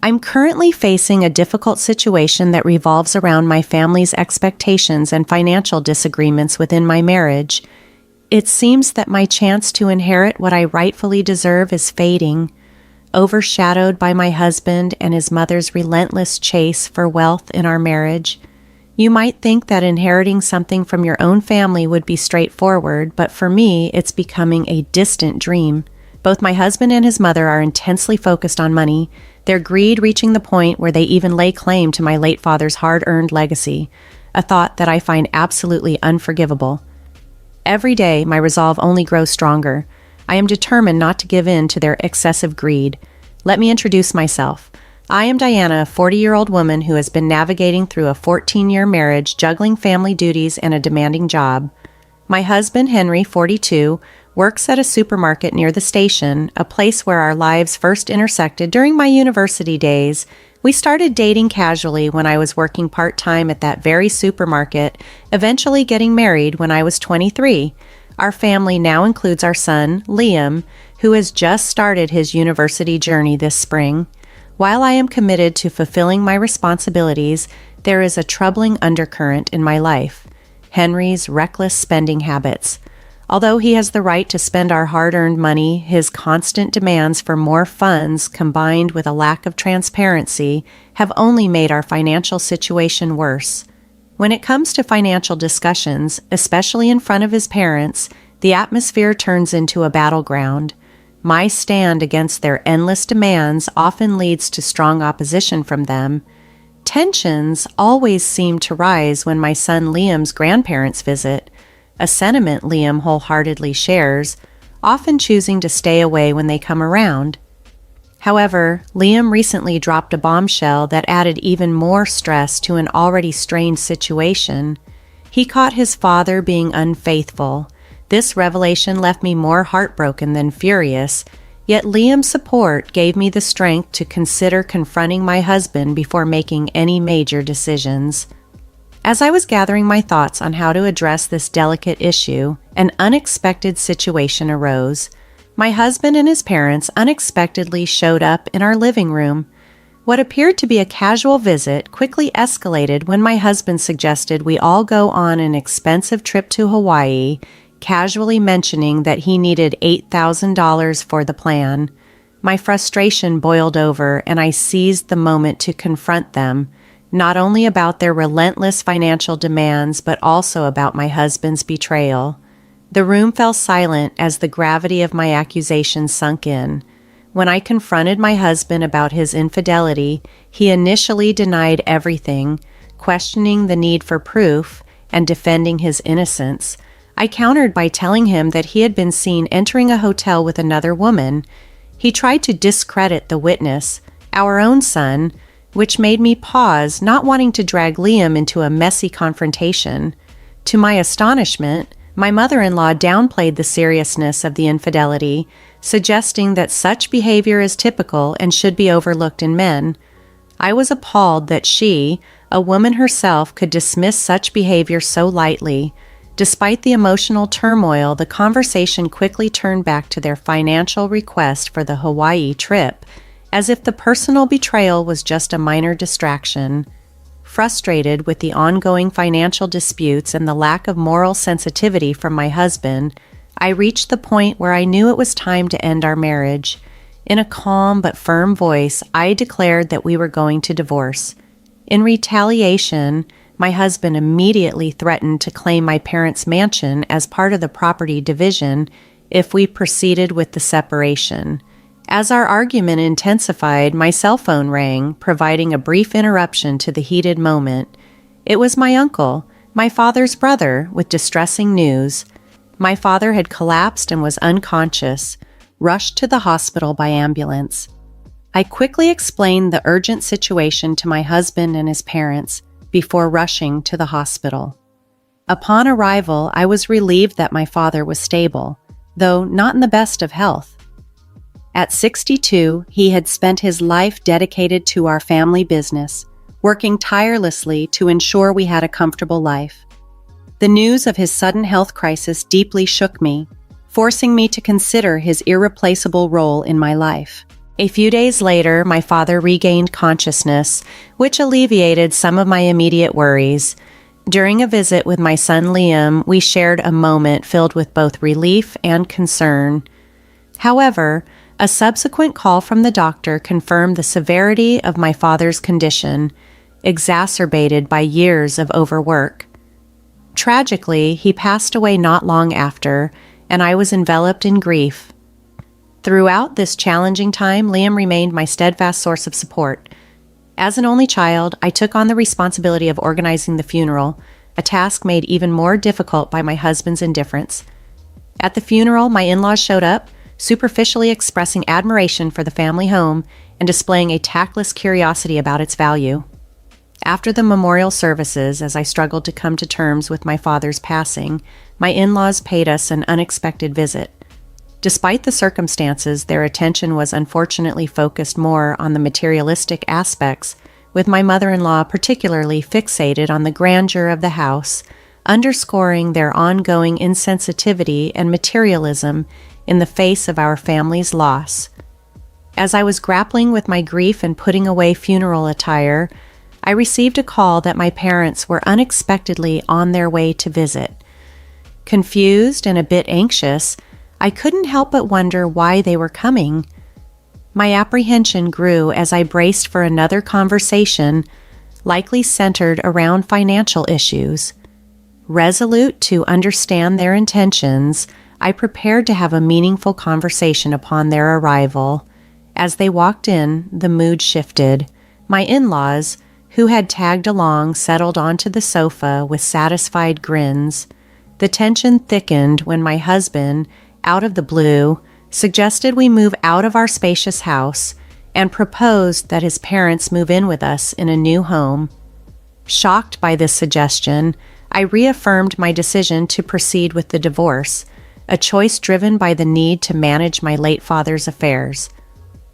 I'm currently facing a difficult situation that revolves around my family's expectations and financial disagreements within my marriage. It seems that my chance to inherit what I rightfully deserve is fading, overshadowed by my husband and his mother's relentless chase for wealth in our marriage. You might think that inheriting something from your own family would be straightforward, but for me, it's becoming a distant dream. Both my husband and his mother are intensely focused on money, their greed reaching the point where they even lay claim to my late father's hard-earned legacy, a thought that I find absolutely unforgivable. Every day, my resolve only grows stronger. I am determined not to give in to their excessive greed. Let me introduce myself. I am Diana, a 40-year-old woman who has been navigating through a 14-year marriage, juggling family duties and a demanding job. My husband, Henry, 42, works at a supermarket near the station, a place where our lives first intersected during my university days. We started dating casually when I was working part-time at that very supermarket, eventually getting married when I was 23. Our family now includes our son, Liam, who has just started his university journey this spring. While I am committed to fulfilling my responsibilities, there is a troubling undercurrent in my life: Henry's reckless spending habits. Although he has the right to spend our hard-earned money, his constant demands for more funds combined with a lack of transparency have only made our financial situation worse. When it comes to financial discussions, especially in front of his parents, the atmosphere turns into a battleground. My stand against their endless demands often leads to strong opposition from them. Tensions always seem to rise when my son Liam's grandparents visit, a sentiment Liam wholeheartedly shares, often choosing to stay away when they come around. However, Liam recently dropped a bombshell that added even more stress to an already strained situation. He caught his father being unfaithful. This revelation left me more heartbroken than furious, yet Liam's support gave me the strength to consider confronting my husband before making any major decisions. As I was gathering my thoughts on how to address this delicate issue, an unexpected situation arose. My husband and his parents unexpectedly showed up in our living room. What appeared to be a casual visit quickly escalated when my husband suggested we all go on an expensive trip to Hawaii, casually mentioning that he needed $8,000 for the plan. My frustration boiled over, and I seized the moment to confront them, not only about their relentless financial demands, but also about my husband's betrayal. The room fell silent as the gravity of my accusations sunk in. When I confronted my husband about his infidelity, he initially denied everything, questioning the need for proof and defending his innocence. I countered by telling him that he had been seen entering a hotel with another woman. He tried to discredit the witness, our own son, which made me pause, not wanting to drag Liam into a messy confrontation. To my astonishment, my mother-in-law downplayed the seriousness of the infidelity, suggesting that such behavior is typical and should be overlooked in men. I was appalled that she, a woman herself, could dismiss such behavior so lightly. Despite the emotional turmoil, the conversation quickly turned back to their financial request for the Hawaii trip, as if the personal betrayal was just a minor distraction. Frustrated with the ongoing financial disputes and the lack of moral sensitivity from my husband, I reached the point where I knew it was time to end our marriage. In a calm but firm voice, I declared that we were going to divorce. In retaliation, my husband immediately threatened to claim my parents' mansion as part of the property division if we proceeded with the separation. As our argument intensified, my cell phone rang, providing a brief interruption to the heated moment. It was my uncle, my father's brother, with distressing news. My father had collapsed and was unconscious, rushed to the hospital by ambulance. I quickly explained the urgent situation to my husband and his parents before rushing to the hospital. Upon arrival, I was relieved that my father was stable, though not in the best of health. At 62, he had spent his life dedicated to our family business, working tirelessly to ensure we had a comfortable life. The news of his sudden health crisis deeply shook me, forcing me to consider his irreplaceable role in my life. A few days later, my father regained consciousness, which alleviated some of my immediate worries. During a visit with my son Liam, we shared a moment filled with both relief and concern. However, a subsequent call from the doctor confirmed the severity of my father's condition, exacerbated by years of overwork. Tragically, he passed away not long after, and I was enveloped in grief. Throughout this challenging time, Liam remained my steadfast source of support. As an only child, I took on the responsibility of organizing the funeral, a task made even more difficult by my husband's indifference. At the funeral, my in-laws showed up, superficially expressing admiration for the family home and displaying a tactless curiosity about its value. After the memorial services, as I struggled to come to terms with my father's passing, my in-laws paid us an unexpected visit. Despite the circumstances, their attention was unfortunately focused more on the materialistic aspects, with my mother-in-law particularly fixated on the grandeur of the house, underscoring their ongoing insensitivity and materialism in the face of our family's loss. As I was grappling with my grief and putting away funeral attire, I received a call that my parents were unexpectedly on their way to visit. Confused and a bit anxious, I couldn't help but wonder why they were coming. My apprehension grew as I braced for another conversation, likely centered around financial issues. Resolute to understand their intentions, I prepared to have a meaningful conversation upon their arrival. As they walked in, the mood shifted. My in-laws, who had tagged along, settled onto the sofa with satisfied grins. The tension thickened when my husband, out of the blue, suggested we move out of our spacious house and proposed that his parents move in with us in a new home. Shocked by this suggestion, I reaffirmed my decision to proceed with the divorce, a choice driven by the need to manage my late father's affairs.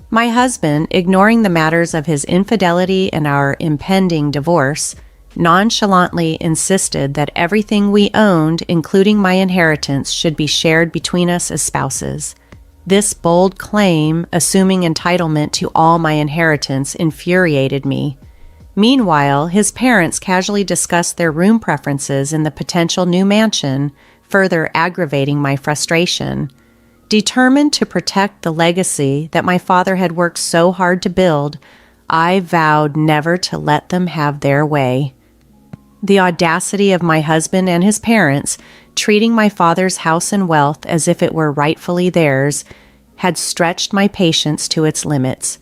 My husband, ignoring the matters of his infidelity and our impending divorce, nonchalantly insisted that everything we owned, including my inheritance, should be shared between us as spouses. This bold claim, assuming entitlement to all my inheritance, infuriated me. Meanwhile, his parents casually discussed their room preferences in the potential new mansion, further aggravating my frustration. Determined to protect the legacy that my father had worked so hard to build, I vowed never to let them have their way. The audacity of my husband and his parents, treating my father's house and wealth as if it were rightfully theirs, had stretched my patience to its limits.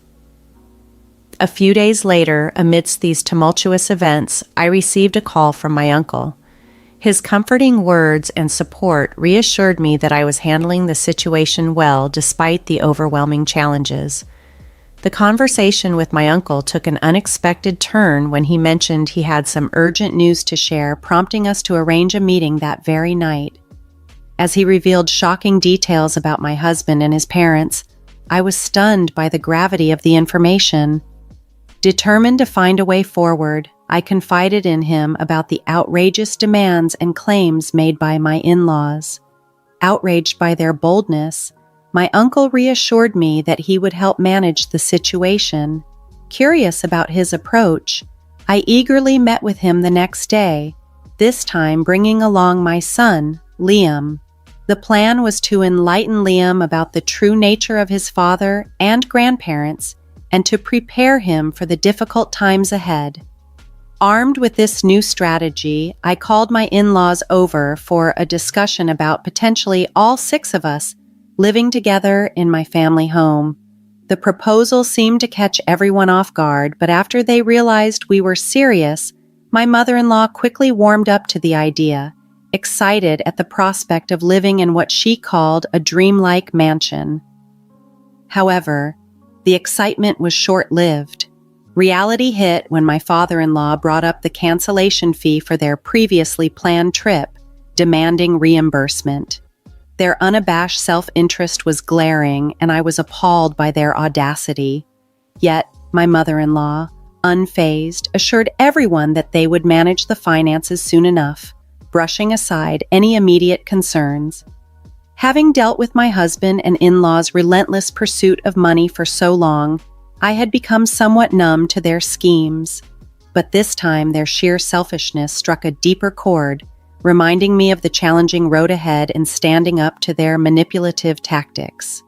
A few days later, amidst these tumultuous events, I received a call from my uncle. His comforting words and support reassured me that I was handling the situation well despite the overwhelming challenges. The conversation with my uncle took an unexpected turn when he mentioned he had some urgent news to share, prompting us to arrange a meeting that very night. As he revealed shocking details about my husband and his parents, I was stunned by the gravity of the information. Determined to find a way forward, I confided in him about the outrageous demands and claims made by my in-laws. Outraged by their boldness, my uncle reassured me that he would help manage the situation. Curious about his approach, I eagerly met with him the next day, this time bringing along my son, Liam. The plan was to enlighten Liam about the true nature of his father and grandparents and to prepare him for the difficult times ahead. Armed with this new strategy, I called my in-laws over for a discussion about potentially all 6 of us living together in my family home. The proposal seemed to catch everyone off guard, but after they realized we were serious, my mother-in-law quickly warmed up to the idea, excited at the prospect of living in what she called a dreamlike mansion. However, the excitement was short-lived. Reality hit when my father-in-law brought up the cancellation fee for their previously planned trip, demanding reimbursement. Their unabashed self-interest was glaring, and I was appalled by their audacity. Yet, my mother-in-law, unfazed, assured everyone that they would manage the finances soon enough, brushing aside any immediate concerns. Having dealt with my husband and in-laws' relentless pursuit of money for so long, I had become somewhat numb to their schemes. But this time their sheer selfishness struck a deeper chord, reminding me of the challenging road ahead and standing up to their manipulative tactics.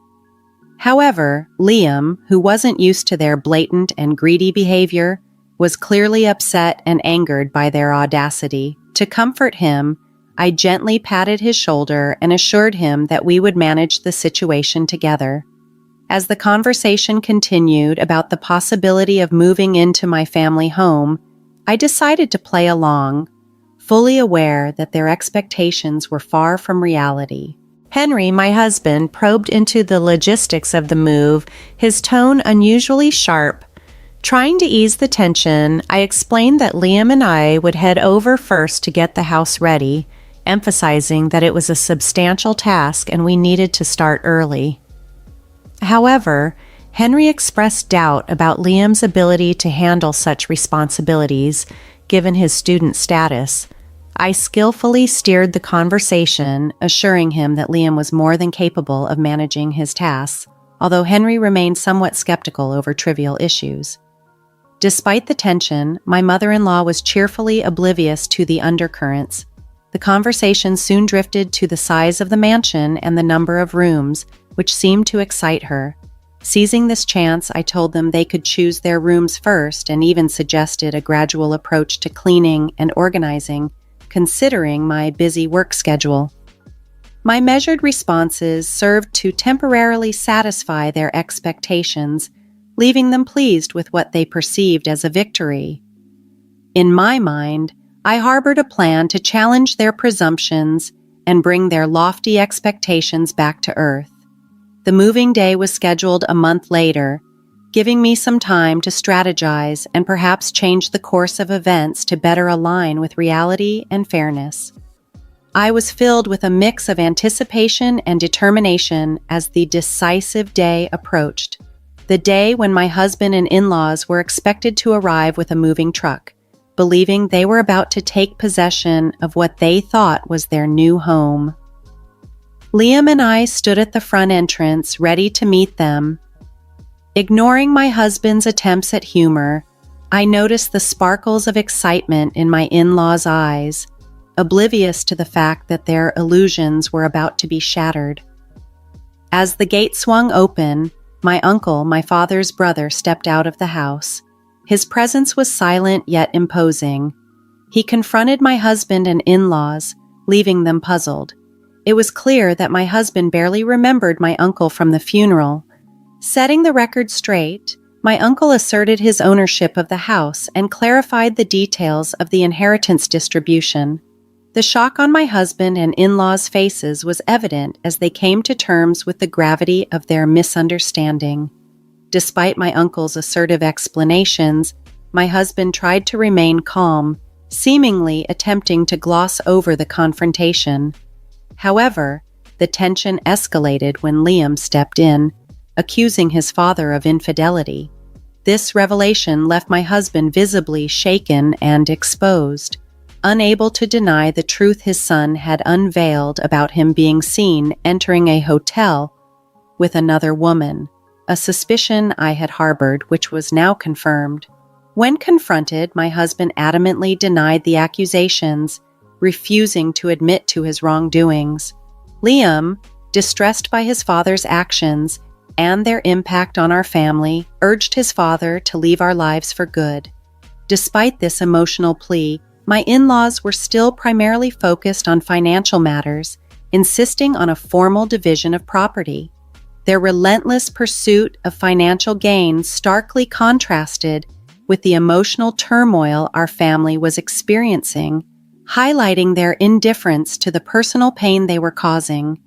However, Liam, who wasn't used to their blatant and greedy behavior, was clearly upset and angered by their audacity. To comfort him, I gently patted his shoulder and assured him that we would manage the situation together. As the conversation continued about the possibility of moving into my family home, I decided to play along, fully aware that their expectations were far from reality. Henry, my husband, probed into the logistics of the move, his tone unusually sharp. Trying to ease the tension, I explained that Liam and I would head over first to get the house ready, emphasizing that it was a substantial task and we needed to start early. However, Henry expressed doubt about Liam's ability to handle such responsibilities, given his student status. I skillfully steered the conversation, assuring him that Liam was more than capable of managing his tasks, although Henry remained somewhat skeptical over trivial issues. Despite the tension, my mother-in-law was cheerfully oblivious to the undercurrents. The conversation soon drifted to the size of the mansion and the number of rooms, which seemed to excite her. Seizing this chance, I told them they could choose their rooms first and even suggested a gradual approach to cleaning and organizing, considering my busy work schedule. My measured responses served to temporarily satisfy their expectations, leaving them pleased with what they perceived as a victory. In my mind, I harbored a plan to challenge their presumptions and bring their lofty expectations back to earth. The moving day was scheduled a month later, giving me some time to strategize and perhaps change the course of events to better align with reality and fairness. I was filled with a mix of anticipation and determination as the decisive day approached, the day when my husband and in-laws were expected to arrive with a moving truck, believing they were about to take possession of what they thought was their new home. Liam and I stood at the front entrance, ready to meet them. Ignoring my husband's attempts at humor, I noticed the sparkles of excitement in my in-laws' eyes, oblivious to the fact that their illusions were about to be shattered. As the gate swung open, my uncle, my father's brother, stepped out of the house. His presence was silent yet imposing. He confronted my husband and in-laws, leaving them puzzled. It was clear that my husband barely remembered my uncle from the funeral. Setting the record straight, my uncle asserted his ownership of the house and clarified the details of the inheritance distribution. The shock on my husband and in-laws' faces was evident as they came to terms with the gravity of their misunderstanding. Despite my uncle's assertive explanations, my husband tried to remain calm, seemingly attempting to gloss over the confrontation. However, the tension escalated when Liam stepped in, accusing his father of infidelity. This revelation left my husband visibly shaken and exposed, unable to deny the truth his son had unveiled about him being seen entering a hotel with another woman, a suspicion I had harbored which was now confirmed. When confronted, my husband adamantly denied the accusations, refusing to admit to his wrongdoings. Liam, distressed by his father's actions and their impact on our family, urged his father to leave our lives for good. Despite this emotional plea, my in-laws were still primarily focused on financial matters, insisting on a formal division of property. Their relentless pursuit of financial gain starkly contrasted with the emotional turmoil our family was experiencing, highlighting their indifference to the personal pain they were causing.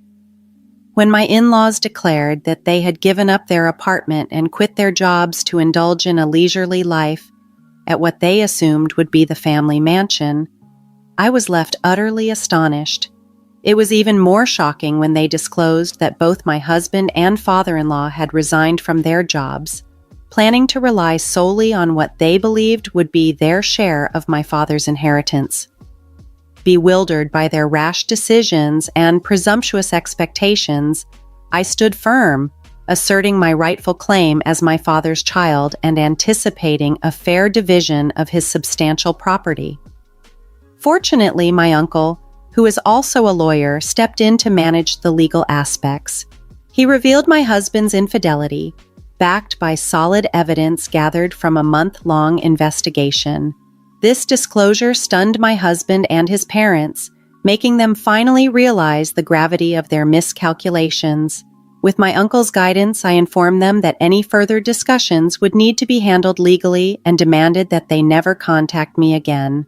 When my in-laws declared that they had given up their apartment and quit their jobs to indulge in a leisurely life at what they assumed would be the family mansion, I was left utterly astonished. It was even more shocking when they disclosed that both my husband and father-in-law had resigned from their jobs, planning to rely solely on what they believed would be their share of my father's inheritance. bewildered by their rash decisions and presumptuous expectations, I stood firm, asserting my rightful claim as my father's child and anticipating a fair division of his substantial property. Fortunately, my uncle, who is also a lawyer, stepped in to manage the legal aspects. He revealed my husband's infidelity, backed by solid evidence gathered from a month-long investigation. This disclosure stunned my husband and his parents, making them finally realize the gravity of their miscalculations. With my uncle's guidance, I informed them that any further discussions would need to be handled legally and demanded that they never contact me again.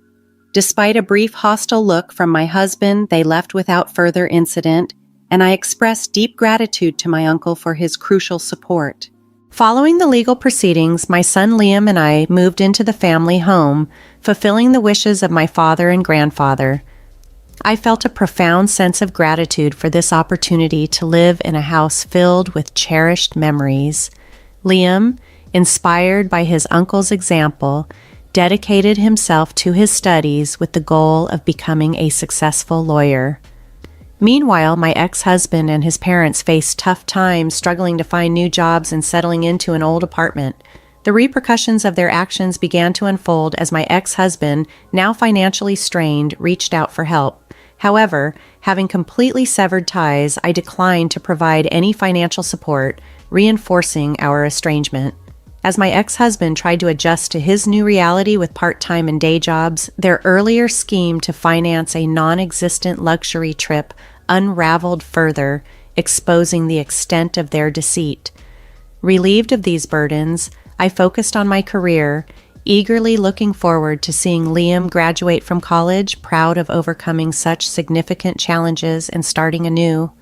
Despite a brief hostile look from my husband, they left without further incident, and I expressed deep gratitude to my uncle for his crucial support. Following the legal proceedings, my son Liam and I moved into the family home, fulfilling the wishes of my father and grandfather. I felt a profound sense of gratitude for this opportunity to live in a house filled with cherished memories. Liam, inspired by his uncle's example, dedicated himself to his studies with the goal of becoming a successful lawyer. Meanwhile, my ex-husband and his parents faced tough times struggling to find new jobs and settling into an old apartment. The repercussions of their actions began to unfold as my ex-husband, now financially strained, reached out for help. However, having completely severed ties, I declined to provide any financial support, reinforcing our estrangement. As my ex-husband tried to adjust to his new reality with part-time and day jobs, their earlier scheme to finance a non-existent luxury trip unraveled further, exposing the extent of their deceit. Relieved of these burdens, I focused on my career, eagerly looking forward to seeing Liam graduate from college, proud of overcoming such significant challenges and starting anew.